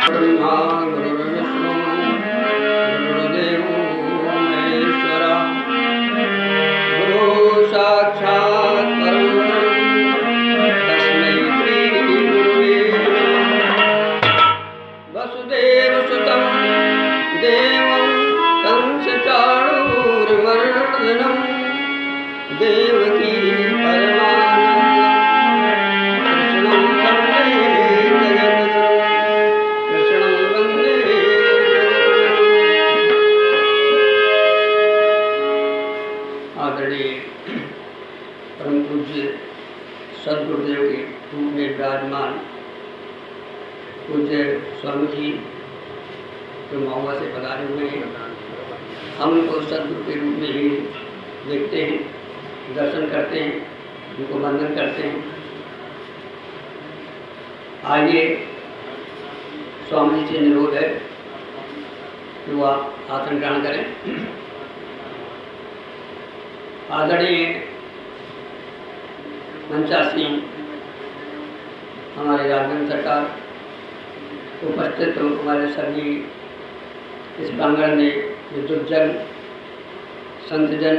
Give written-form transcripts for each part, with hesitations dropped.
ब्रह्मा गुरुर्विष्णु गुरुर्देवो महेश्वरा गुरु साक्षात् परब्रह्म तस्मै श्री गुरुवे नमः। वसुदेवसुतं देवं कंसचाणूरमर्दनं देवकी परम पूज्य सदगुरुदेव के रूप में विराजमान पूज्य स्वामी जी जो महुआ से पधारे हुए हैं, हम उनको सदगुरु के रूप में ही देखते हैं, दर्शन करते हैं, उनको वंदन करते हैं। आइए स्वामी जी से अनुरोध है कि वो आसन ग्रहण करें। आदरणीय मंचासी हमारे राजगंज सरकार उपस्थित हमारे सभी इस प्रांगण में विद्वजन, संतजन,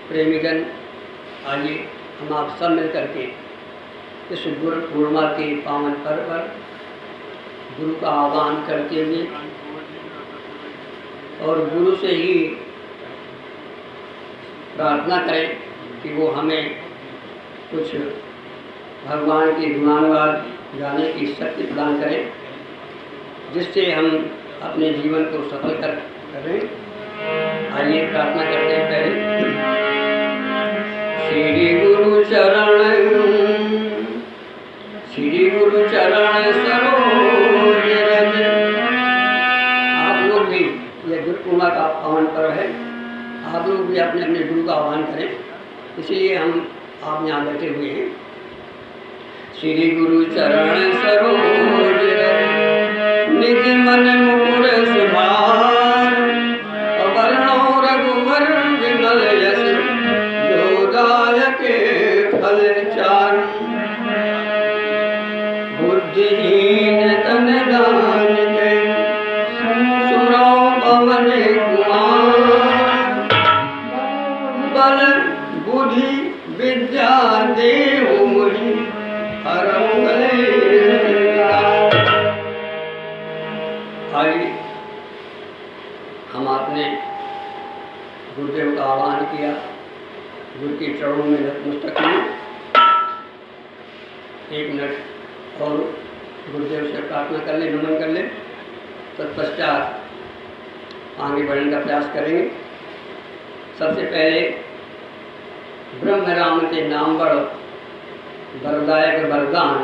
प्रेमीजन, आइए हम आप सब मिल करके इस गुरु पूर्णिमा के पावन पर्व पर गुरु का आह्वान करते हुए और गुरु से ही प्रार्थना करें कि वो हमें कुछ भगवान के गुणानुवाद गाने की शक्ति प्रदान करें, जिससे हम अपने जीवन को सफल करें। आइए प्रार्थना करते हैं। पहले श्री गुरु चरण सरोज रज। आप लोग भी, यह गुरु पूर्णिमा का पावन पर्व है, आप लोग भी अपने अपने गुरु का आह्वान करें, इसलिए हम आप यहाँ बैठे हुए हैं। श्री गुरु चरण सरोज निज मन मुकुर सुधार अवर्णो रघुवर विमल यश जो दायके फल चार बुद्धिहीन तन दान के सुनो पवन कुमार बल बुद्धि विद्या देहु मुहि हरहु कलेश विकार। आइए हम आपने गुरुदेव का आह्वान किया, गुरु के चरणों में नतमस्तक हुए। 1 मिनट और गुरुदेव से प्रार्थना कर ले, नमन कर ले, तत्पश्चात आगे बढ़ने का प्रयास करेंगे। सबसे पहले ब्रह्म राम के नाम बड़ वरदायक वरदान,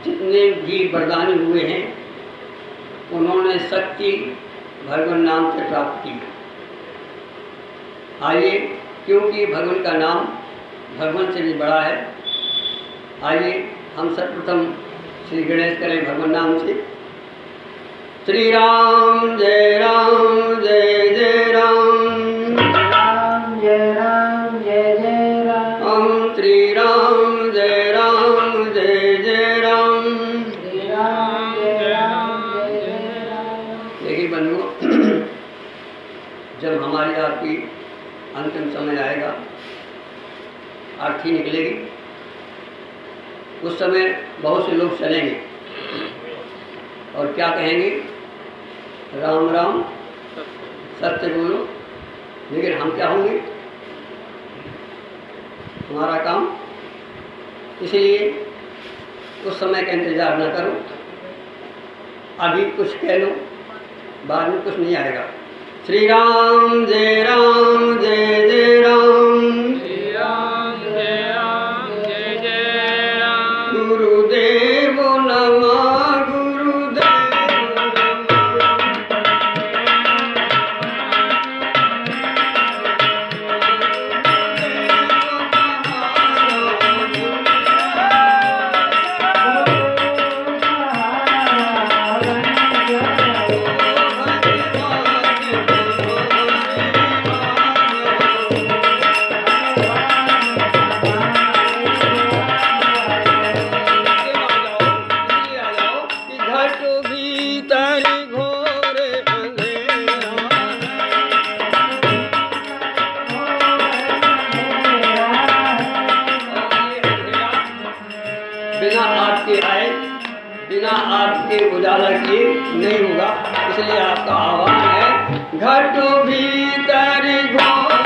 जितने भी वरदानी हुए हैं उन्होंने शक्ति भगवान नाम से प्राप्त की। आइए, क्योंकि भगवान का नाम भगवान से भी बड़ा है, आइए हम सर्वप्रथम श्री गणेश करें भगवान नाम से। श्री राम जय राम जय जय राम, जय राम जय जय राम, ओम श्री राम जय राम जय जय राम, श्री राम जय राम जय जय राम। देखिए बंधुओं, जब हमारी आपकी अंतिम समय आएगा, अर्थी निकलेगी, उस समय बहुत से लोग चलेंगे और क्या कहेंगे, राम राम सत्य बोलो, लेकिन हम क्या होंगे, हमारा काम। इसलिए उस समय का इंतजार न करो, अभी कुछ कह लो, बाद में कुछ नहीं आएगा। श्री राम जय जय राम, श्री राम जय जय राम, गुरुदेव नमः गुरुदेव बिना आपके आए, बिना आपके उजाला किए नहीं होगा। इसलिए आपका आह्वान है, घट भीतर घोर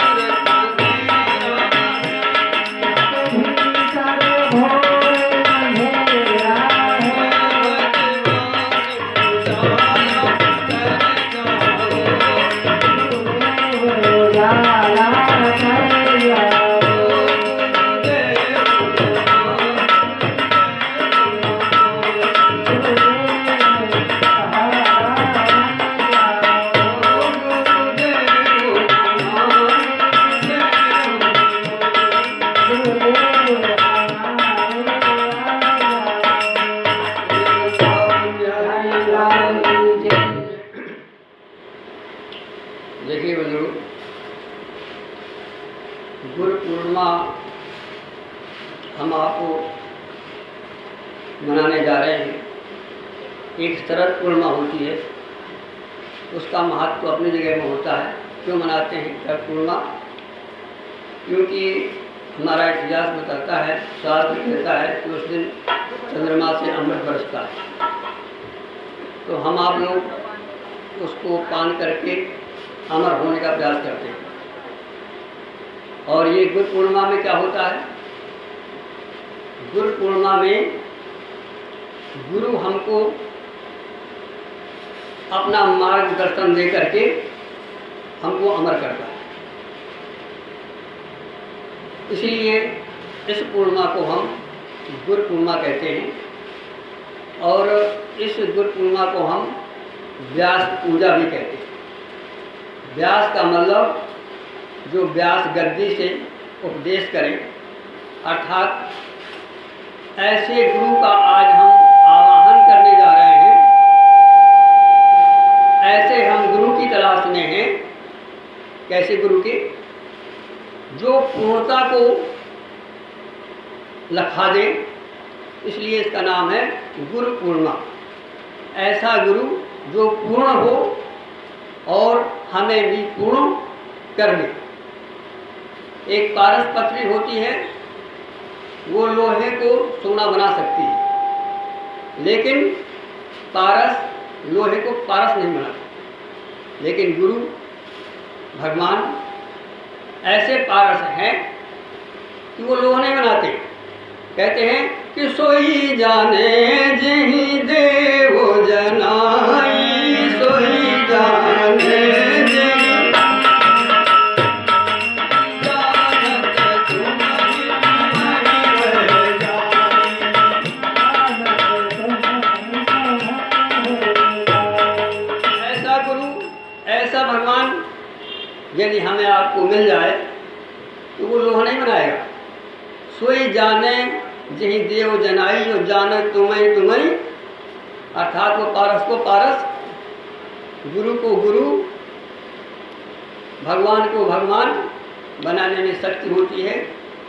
देखिए बंधु, गुरु पूर्णिमा हम आपको मनाने जा रहे हैं। एक शरद पूर्णिमा होती है, उसका महत्व अपनी जगह में होता है। क्यों मनाते हैं शरद पूर्णिमा? क्योंकि हमारा इतिहास बताता है, शास्त्र कहता है कि उस दिन चंद्रमा से अमृत बरसता है। तो हम आप लोग उसको पान करके अमर होने का प्रयास करते हैं। और ये गुरु पूर्णिमा में क्या होता है? गुरु पूर्णिमा में गुरु हमको अपना मार्गदर्शन दे करके हमको अमर करता है। इसलिए इस पूर्णिमा को हम गुरु पूर्णिमा कहते हैं। और इस गुरु पूर्णिमा को हम व्यास पूजा भी कहते हैं। व्यास का मतलब जो व्यास गद्दी से उपदेश करें, अर्थात ऐसे गुरु का आज हम आवाहन करने जा रहे हैं। ऐसे हम गुरु की तलाश में हैं। कैसे गुरु के? जो पूर्णता को लखा दे, इसलिए इसका नाम है गुरु पूर्णिमा। ऐसा गुरु जो पूर्ण हो और हमें भी पूर्ण कर दे। एक पारस पत्री होती है, वो लोहे को सोना बना सकती है, लेकिन पारस लोहे को पारस नहीं बनाता। लेकिन गुरु भगवान ऐसे पारस हैं कि वो लोहा नहीं बनाते। कहते हैं कि सोई जाने जही देव जनाई, सोई जाने यदि हमें आपको मिल जाए तो वो लोहा नहीं बनाएगा। सोई जाने जही देव जनाई, और जाने तुम्हें तुम्हें, अर्थात वो पारस को पारस, गुरु को गुरु, भगवान को भगवान बनाने में शक्ति होती है।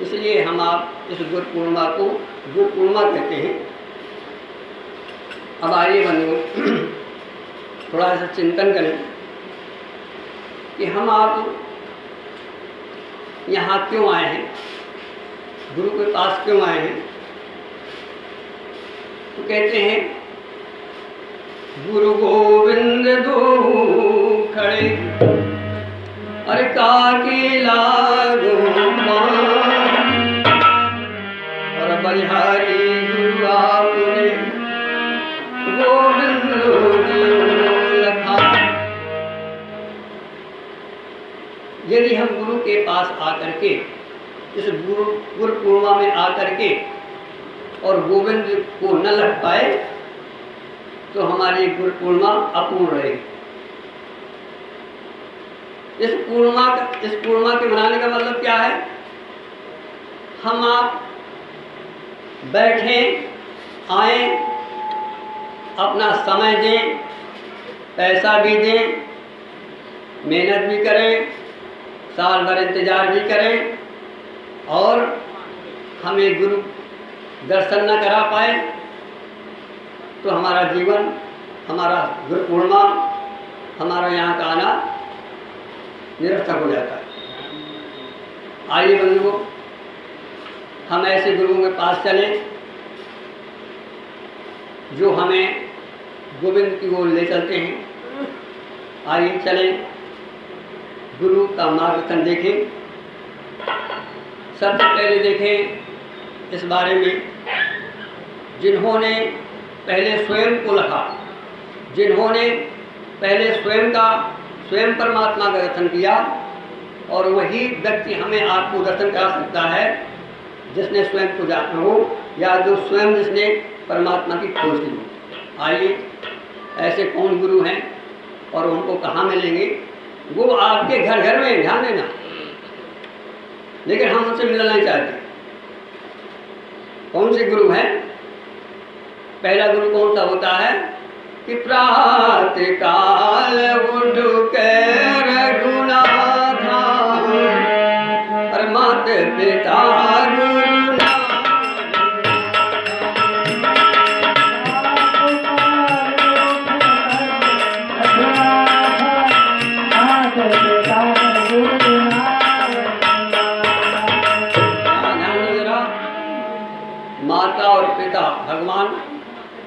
इसलिए हम आप इस गुरु पूर्णिमा को गुरु पूर्णिमा कहते हैं। अब आइए बंधु, थोड़ा सा चिंतन करें कि हम आप यहाँ क्यों आए हैं, गुरु के पास क्यों आए हैं। तो कहते हैं, गुरु गोविंद दो खड़े, अरे काके लागो और बलिहारी गुरु आपने गोविंद लखा। यदि हम गुरु के पास आकर के, इस गुरु पूर्णिमा में आकर के और गोविंद को न लग पाए तो हमारी गुरु पूर्णिमा अपूर्ण रहेगी। इस पूर्णिमा के मनाने का मतलब क्या है? हम आप बैठें, आए, अपना समय दें, पैसा भी दें, मेहनत भी करें, साल भर इंतजार भी करें, और हमें गुरु दर्शन न करा पाए तो हमारा जीवन, हमारा गुरु पूर्णिमा, हमारा यहाँ का आना निरर्थक हो जाता है। आइए बंधुओं, हम ऐसे गुरुओं के पास चलें जो हमें गोविंद की ओर ले चलते हैं। आइए चलें, गुरु का मार्गदर्शन देखें। सबसे पहले देखें इस बारे में, जिन्होंने पहले स्वयं को लिखा, जिन्होंने पहले स्वयं परमात्मा का दर्शन किया, और वही व्यक्ति हमें आपको दर्शन करा सकता है जिसने स्वयं को जाना हो, या जो स्वयं जिसने परमात्मा की खोज की हो। आइए, ऐसे कौन गुरु हैं और उनको कहाँ मिलेंगे? वो आपके घर घर में, ध्यान देना, लेकिन हम उनसे मिलना नहीं चाहते। कौन से गुरु हैं? पहला गुरु कौन सा होता है कि प्रातः काल उठ के रघुनाथा, परमात पिता माता और पिता, भगवान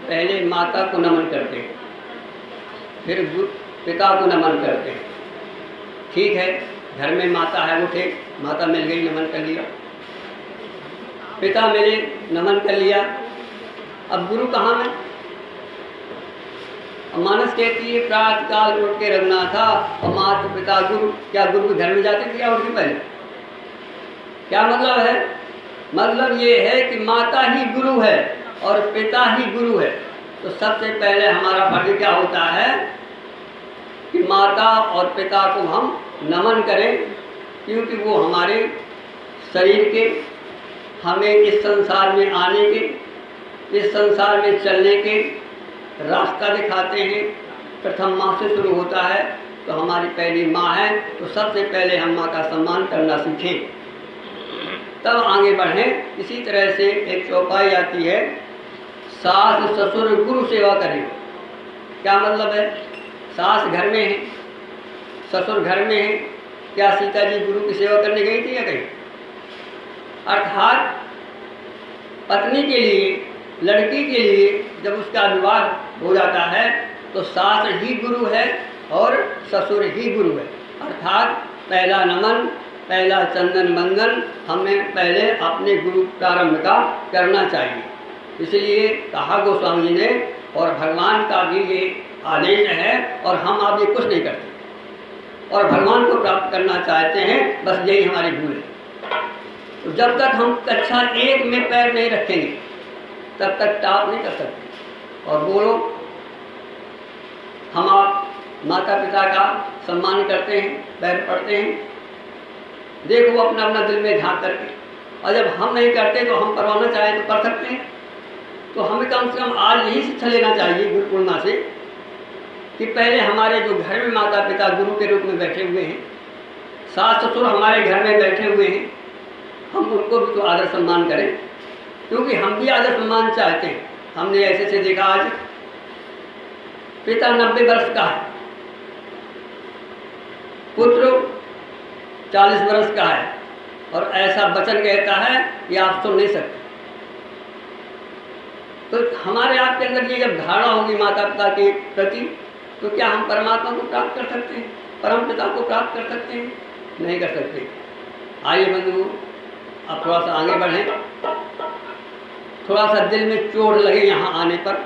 पहले माता को नमन करते हैं, फिर पिता को नमन करते हैं। ठीक है, घर में माता है, उठे, माता मिल गई, नमन कर लिया, पिता मिले, नमन कर लिया। अब गुरु कहाँ में? मानस कहती है प्रातः काल उठ के रघुनाथा, और माता पिता गुरु। क्या गुरु घर में जाते थे या उनके पहले? क्या मतलब है? मतलब ये है कि माता ही गुरु है और पिता ही गुरु है। तो सबसे पहले हमारा फर्ज क्या होता है कि माता और पिता को हम नमन करें, क्योंकि वो हमारे शरीर के, हमें इस संसार में आने के, इस संसार में चलने के रास्ता दिखाते हैं। प्रथम माँ से शुरू होता है, तो हमारी पहली माँ है, तो सबसे पहले हम माँ का सम्मान करना सीखें, तब आगे बढ़ें। इसी तरह से एक चौपाई आती है, सास ससुर गुरु सेवा करें। क्या मतलब है? सास घर में है, ससुर घर में है। क्या सीता जी गुरु की सेवा करने गई थी या कहीं? अर्थात पत्नी के लिए, लड़की के लिए जब उसका विवाह हो जाता है तो सास ही गुरु है और ससुर ही गुरु है। अर्थात पहला नमन, पहला चंदन बंदन हमें पहले अपने गुरु प्रारंभ का करना चाहिए। इसलिए कहा गोस्वामी जी ने, और भगवान का भी ये आदेश है, और हम आप ये कुछ नहीं करते और भगवान को प्राप्त करना चाहते हैं, बस यही हमारी भूल है। तो जब तक हम कक्षा 1 में पैर नहीं रखेंगे तब तक टॉप नहीं कर सकते। और बोलो, हम आप माता पिता का सम्मान करते हैं, पैर पड़ते हैं, देखो अपना अपना दिल में झांक करके। और जब हम नहीं करते तो हम करवाना चाहें तो कर सकते हैं। तो हमें कम से कम आज यही शिक्षा लेना चाहिए गुरु पूर्णिमा से कि पहले हमारे जो घर में माता पिता गुरु के रूप में बैठे हुए हैं, सास ससुर हमारे घर में बैठे हुए हैं, हम उनको भी तो आदर सम्मान करें, क्योंकि हम भी आदर सम्मान चाहते हैं। हमने ऐसे से देखा, आज पिता 90 वर्ष का है, पुत्र 40 वर्ष का है, और ऐसा वचन कहता है कि आप सुन नहीं सकते। तो हमारे आपके अंदर ये जब धारणा होगी माता पिता के प्रति, तो क्या हम परमात्मा को प्राप्त कर सकते हैं, परम पिता को प्राप्त कर सकते हैं? नहीं कर सकते। आइए बंधु, अब थोड़ा सा आगे बढ़ें। थोड़ा सा दिल में चोट लगे यहाँ आने पर,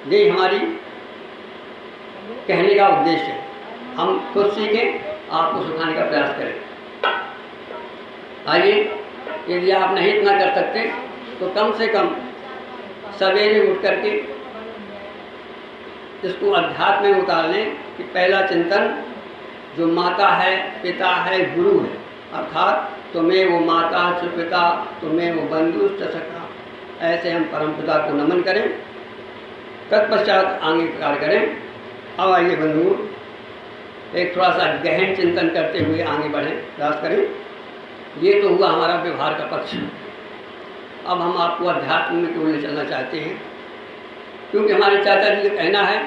यही हमारी कहने का उद्देश्य है। हम खुद सीखें, आपको सिखाने का प्रयास करें। आइए, यदि आप नहीं इतना कर सकते तो कम से कम सवेरे उठ करके इसको अध्यात्म में उतार लें कि पहला चिंतन जो माता है, पिता है, गुरु है, अर्थात तुम्हें वो माता च पिता, तुम्हें वो बंधु च सखा, ऐसे हम परम पिता को नमन करें, तत्पश्चात आगे कार्य करें। अब आइए बंधु, एक थोड़ा सा गहन चिंतन करते हुए आगे बढ़ें, प्रयास करें। ये तो हुआ हमारा व्यवहार का पक्ष। अब हम आपको अध्यात्म में क्यों ले चलना चाहते हैं, क्योंकि हमारे चाचा जी का कहना है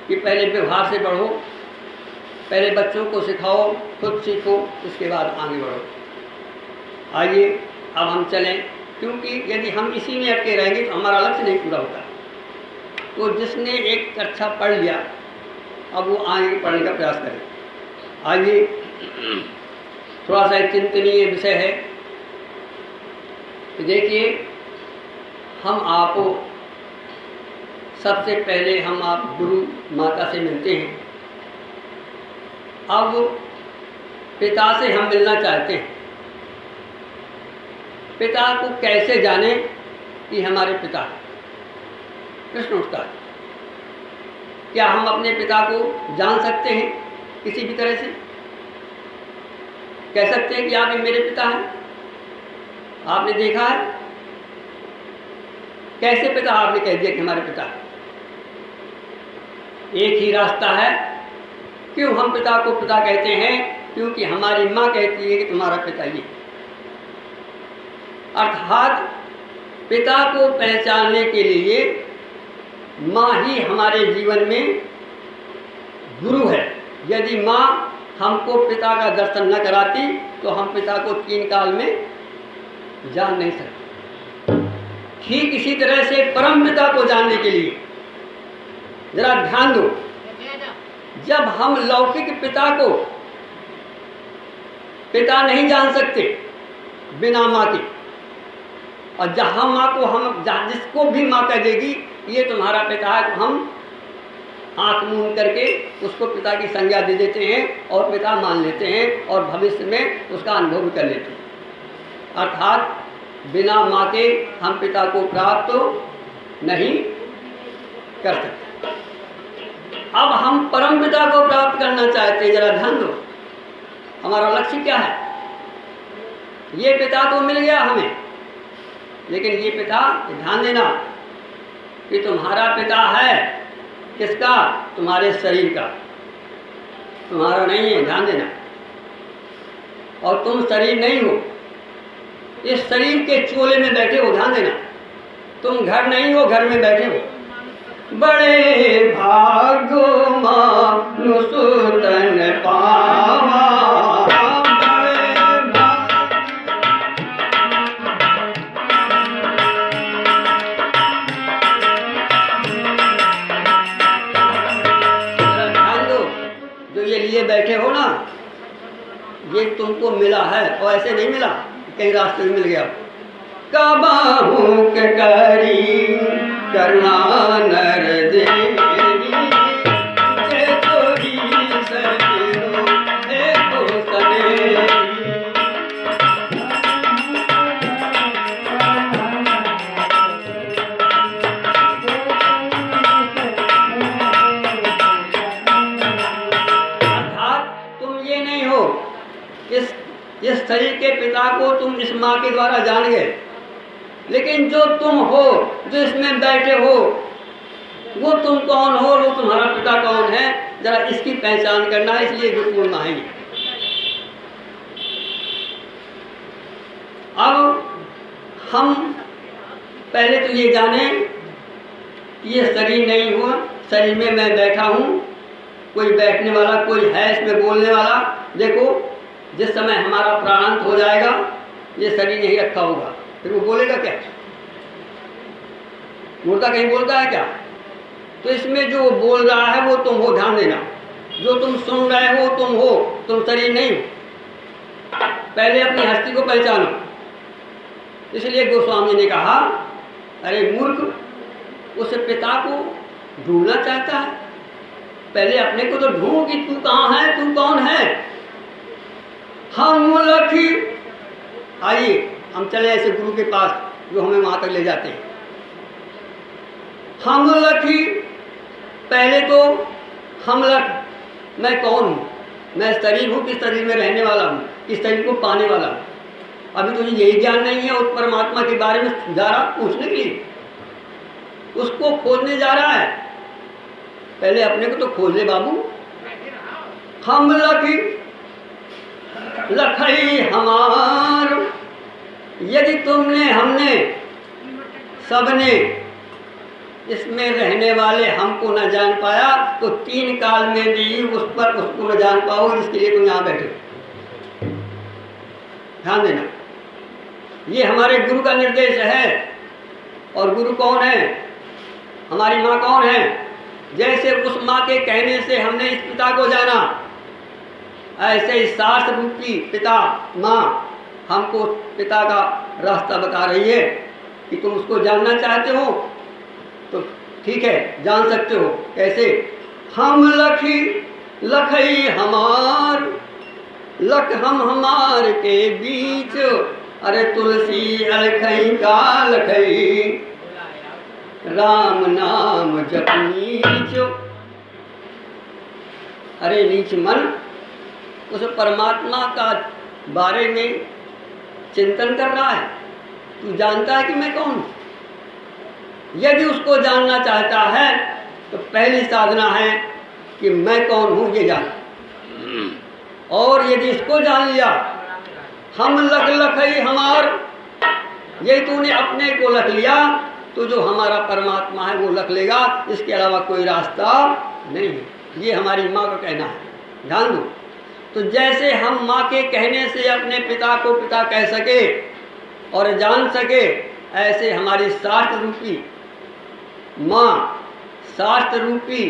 कि पहले व्यवहार से बढ़ो, पहले बच्चों को सिखाओ, खुद सीखो, उसके बाद आगे बढ़ो। आइए अब हम चलें क्योंकि यदि हम इसी में अटके रहेंगे तो हमारा लक्ष्य नहीं पूरा होता। तो जिसने एक कक्षा पढ़ लिया, अब वो आगे पढ़ने का प्रयास करें। आइए, थोड़ा सा एक चिंतनीय विषय है। तो देखिए, हम आपको सबसे पहले हम आप गुरु माता से मिलते हैं। अब पिता से हम मिलना चाहते हैं। पिता को कैसे जाने कि हमारे पिता हैं? प्रश्न उठता है, क्या हम अपने पिता को जान सकते हैं किसी भी तरह से? कह सकते हैं कि आप ये मेरे पिता हैं? आपने देखा है? कैसे पिता आपने कह दिया कि हमारे पिता हैं? एक ही रास्ता है। क्यों हम पिता को पिता कहते हैं? क्योंकि हमारी माँ कहती है कि तुम्हारा पिता ये। अर्थात पिता को पहचानने के लिए माँ ही हमारे जीवन में गुरु है। यदि माँ हमको पिता का दर्शन न कराती तो हम पिता को 3 काल में जान नहीं सकते। ठीक इसी तरह से परम पिता को जानने के लिए जरा ध्यान दो, जब हम लौकिक पिता को पिता नहीं जान सकते बिना माँ के, और जहाँ माँ को हम जिसको भी माँ कह देगी ये तुम्हारा पिता है, तो हम आँख मूंद करके उसको पिता की संज्ञा दे देते हैं और पिता मान लेते हैं और भविष्य में उसका अनुभव भी कर लेते हैं। अर्थात बिना माँ के हम पिता को प्राप्त नहीं कर सकते। अब हम परम पिता को प्राप्त करना चाहते हैं। जरा ध्यान दो, हमारा लक्ष्य क्या है? ये पिता तो मिल गया हमें, लेकिन ये पिता, ध्यान देना, कि तुम्हारा पिता है किसका? तुम्हारे शरीर का, तुम्हारा नहीं है। ध्यान देना। और तुम शरीर नहीं हो, इस शरीर के चोले में बैठे हो। ध्यान देना, तुम घर नहीं हो, घर में बैठे हो। बड़े भाग्यो मानुष तन पावा, लिए बैठे हो ना, ये तुमको मिला है और ऐसे नहीं मिला कहीं रास्ते में मिल गया। कबाहू के करी करुणा नर देवी, चोरी सजो देखो सनेरी। इस शरीर के पिता को तुम इस माँ के द्वारा जान गए, लेकिन जो तुम हो, जो इसमें बैठे हो, वो तुम कौन हो, वो तुम्हारा पिता कौन है, जरा इसकी पहचान करना है। इसलिए गुरु पूर्णिमा है। अब हम पहले तो ये जाने कि ये शरीर नहीं हुआ, शरीर में मैं बैठा हूँ, कोई बैठने वाला, कोई है इसमें बोलने वाला। देखो, जिस समय हमारा प्राणांत हो जाएगा ये शरीर नहीं रखा होगा, फिर वो बोलेगा क्या? मुर्दा कहीं बोलता है क्या? तो इसमें जो बोल रहा है वो तुम हो। ध्यान देना, जो तुम सुन रहे हो तुम हो, तुम शरीर नहीं हो। पहले अपनी हस्ती को पहचानो। इसलिए गोस्वामी ने कहा, अरे मूर्ख, उस पिता को ढूंढना चाहता है, पहले अपने को तो ढूंढ कि तू कहाँ है, तू कौन है। हम लखी, आइए हम चले ऐसे गुरु के पास जो हमें वहाँ तक ले जाते हैं। हम लखी, पहले तो हम लख, मैं कौन हूँ? मैं शरीर हूँ कि शरीर में रहने वाला हूँ, इस शरीर को पाने वाला हूँ। अभी तुझे यही ज्ञान नहीं है उस परमात्मा के बारे में जा रहा पूछने के लिए, उसको खोजने जा रहा है। पहले अपने को तो खोज ले बाबू। हम लखी, लखई हमार, यदि तुमने, हमने, सबने इसमें रहने वाले हमको न जान पाया तो 3 काल में भी उस पर उसको न जान पाओ, जिसके लिए तुम यहाँ बैठे। ध्यान देना, ये हमारे गुरु का निर्देश है। और गुरु कौन है? हमारी माँ कौन है? जैसे उस माँ के कहने से हमने इस पिता को जाना, ऐसे ही शास्त्र रूपी पिता माँ हमको पिता का रास्ता बता रही है कि तुम उसको जानना चाहते हो तो ठीक है, जान सकते हो। कैसे? हम लखी लखई हमार, लख हम हमार के बीच, अरे तुलसी अलखई का लखई, राम नाम जप नीच। अरे नीच मन, उस परमात्मा का बारे में चिंतन कर रहा है। तू जानता है कि मैं कौन हूँ? यदि उसको जानना चाहता है तो पहली साधना है कि मैं कौन हूँ ये जान। और यदि इसको जान लिया, हम लख लखई हमार, यही तूने अपने को लख लिया तो जो हमारा परमात्मा है वो लख लेगा, इसके अलावा कोई रास्ता नहीं है। ये हमारी माँ का कहना है, ध्यान दो। तो जैसे हम माँ के कहने से अपने पिता को पिता कह सके और जान सके, ऐसे हमारी शास्त्र रूपी माँ, शास्त्र रूपी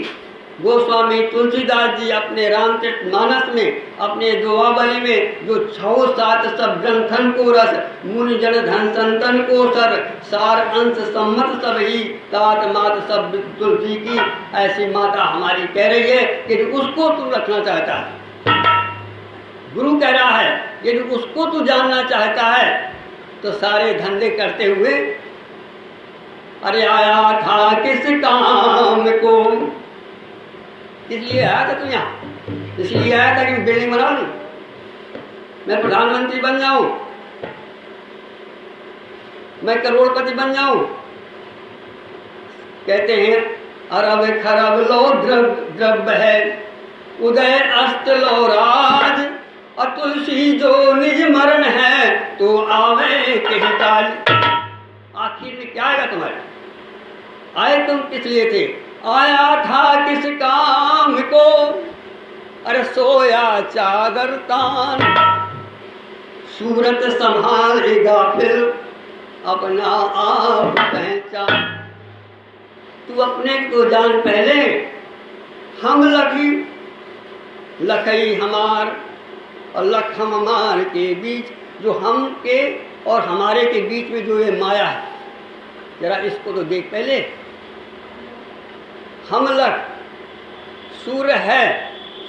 गोस्वामी तुलसीदास जी अपने रामचरितमानस में, अपने दोहावली में जो 6-7 सब ग्रंथन को रस, मुनि जन धन संतन को सर, सार अंश सम्मत सब ही, तात मात सब तुलसी की, ऐसी माता हमारी कह रही है कि उसको तू रखना चाहता है। गुरु कह रहा है यदि उसको तू जानना चाहता है तो सारे धंधे करते हुए, अरे आया था किस काम को, इसलिए आया था तू यहाँ, इसलिए आया था कि मैं बिल्डिंग बना लूँ, मैं प्रधानमंत्री बन जाऊं, मैं करोड़पति बन जाऊं। कहते हैं अरब खरब लो द्रव्य है, उदय अस्त लो राज, अतुलसी जो निज मरण है तो आवे के हिताज। आखिर में क्या आएगा तुम्हारे? आए तुम किस लिए थे? आया था किस काम को, अरे सोया चादर तान, सूरत संभालेगा फिर अपना आप पहचान। तू अपने को जान पहले, हम लखी लखई हमार और लख हम हमार के बीच, जो हम के और हमारे के बीच में जो ये माया है, जरा इसको तो देख पहले। हम लख, सूर्य है,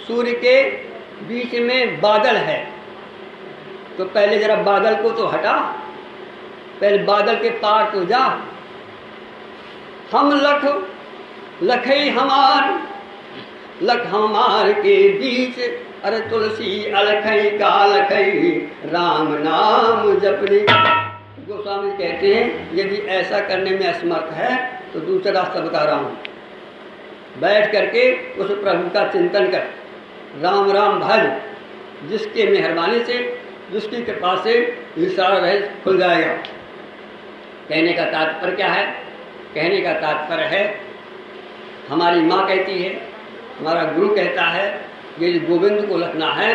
सूर्य के बीच में बादल है, तो पहले जरा बादल को तो हटा, पहले बादल के पार तो जा। हम लख लखई हमार, लख हमार के बीच, अरे तुलसी अलखई का लखई, राम नाम जपनी। गोस्वामी कहते हैं यदि ऐसा करने में असमर्थ है तो दूसरा रास्ता बता रहा हूँ, बैठ करके उस प्रभु का चिंतन कर, राम राम भज, जिसके मेहरबानी से, जिसकी कृपा से ये सारा रहस्य खुल जाएगा। कहने का तात्पर्य क्या है? कहने का तात्पर्य है, हमारी माँ कहती है, हमारा गुरु कहता है, यदि गोविंद को लखना है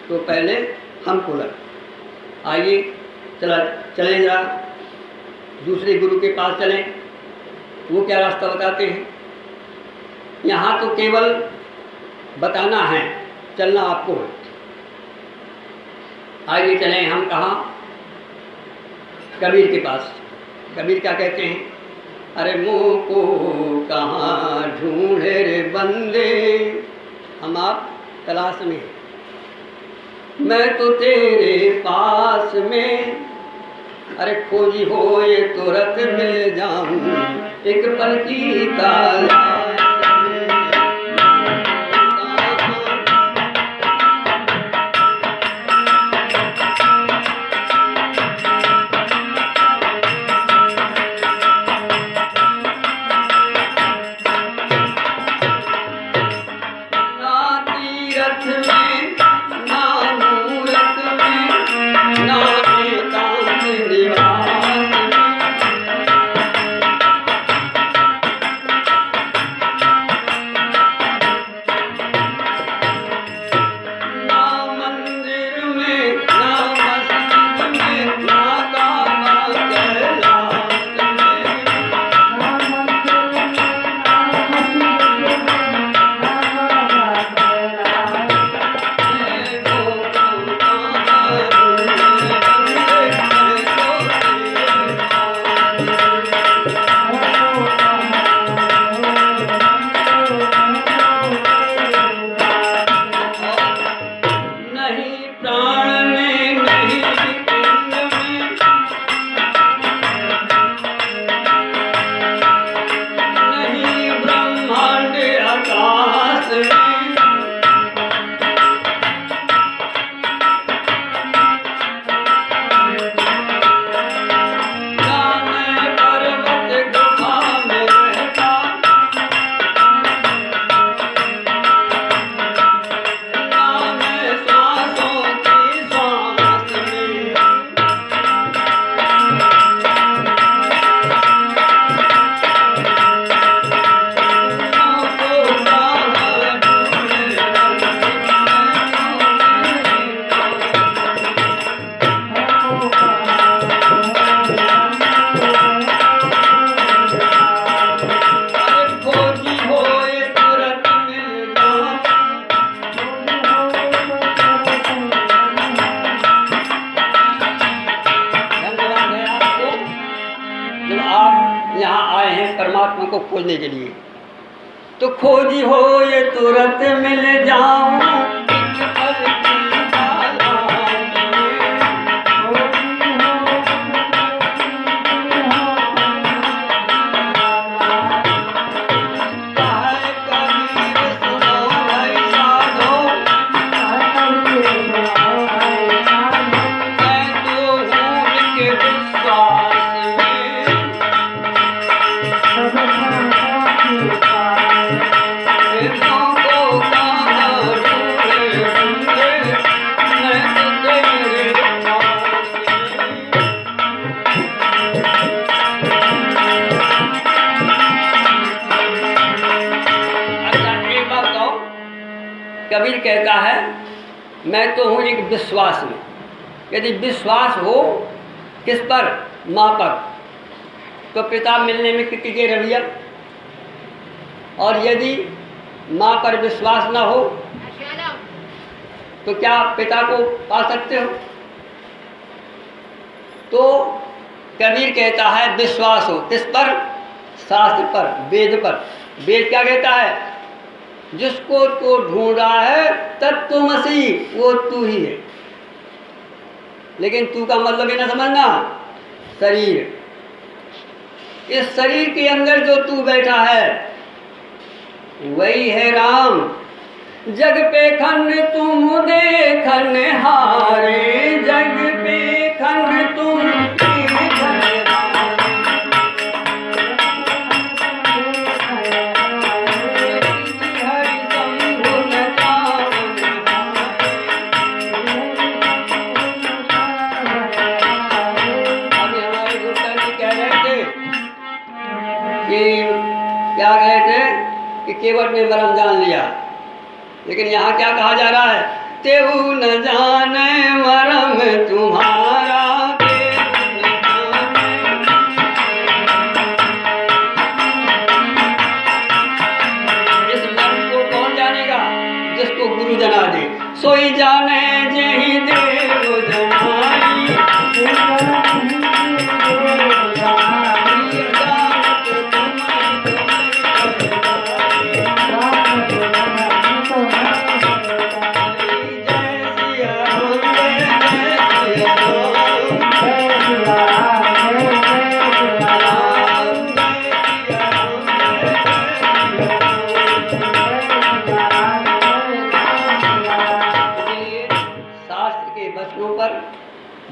तो पहले हमको लख। आइए चलें जरा दूसरे गुरु के पास चलें, वो क्या रास्ता बताते हैं। यहाँ तो केवल बताना है, चलना आपको है। आइए चलें हम कहाँ? कबीर के पास। कबीर क्या कहते हैं? अरे मुँह को कहाँ ढूंढे रे बंदे, हम आप तलाश में, मैं तो तेरे पास में, अरे खोजी हो ये तुरंत मिल जाऊं, एक पल की तलाश में। इस परमात्मा को खोजने के लिए। तो खोजी हो ये तुरंत मिल जाऊं कबीर कहता है मैं तो हूँ एक विश्वास में। यदि विश्वास हो किस पर? माँ पर, तो पिता मिलने में कितनी रवैया। और यदि माँ पर विश्वास न हो तो क्या पिता को पा सकते हो? तो कबीर कहता है विश्वास हो किस पर? शास्त्र पर, वेद पर। वेद क्या कहता है? जिसको तो ढूंढा है तत्त्वमसि, वो तू ही है। लेकिन तू का मतलब ये ना समझना शरीर। इस शरीर के अंदर जो तू बैठा है वही है राम। जग पे खन तुम देखन हारे, जग पे खन तुम देखन क्या कहे थे कि केवट ने मरम जान लिया, लेकिन यहाँ क्या कहा जा रहा है? तेऊ न जाने मरम तुम्हारा, इस मर्म को कौन जानेगा? जिसको गुरु जना दे। सोई जाने जेहि देव जनाई,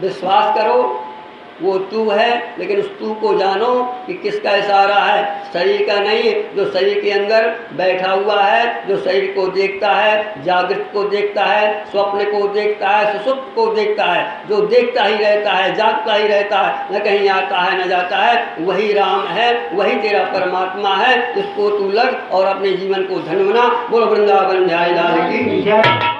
विश्वास करो वो तू है, लेकिन उस तू को जानो कि किसका इशारा है? शरीर का नहीं, जो शरीर के अंदर बैठा हुआ है, जो शरीर को देखता है, जागृत को देखता है, स्वप्न को देखता है, सुषुप्त को देखता है, जो देखता ही रहता है, जागता ही रहता है, न कहीं आता है न जाता है, वही राम है, वही तेरा परमात्मा है। इसको तू लग और अपने जीवन को धन्य बना। बोलो वृंदावन बिहारी लाल की।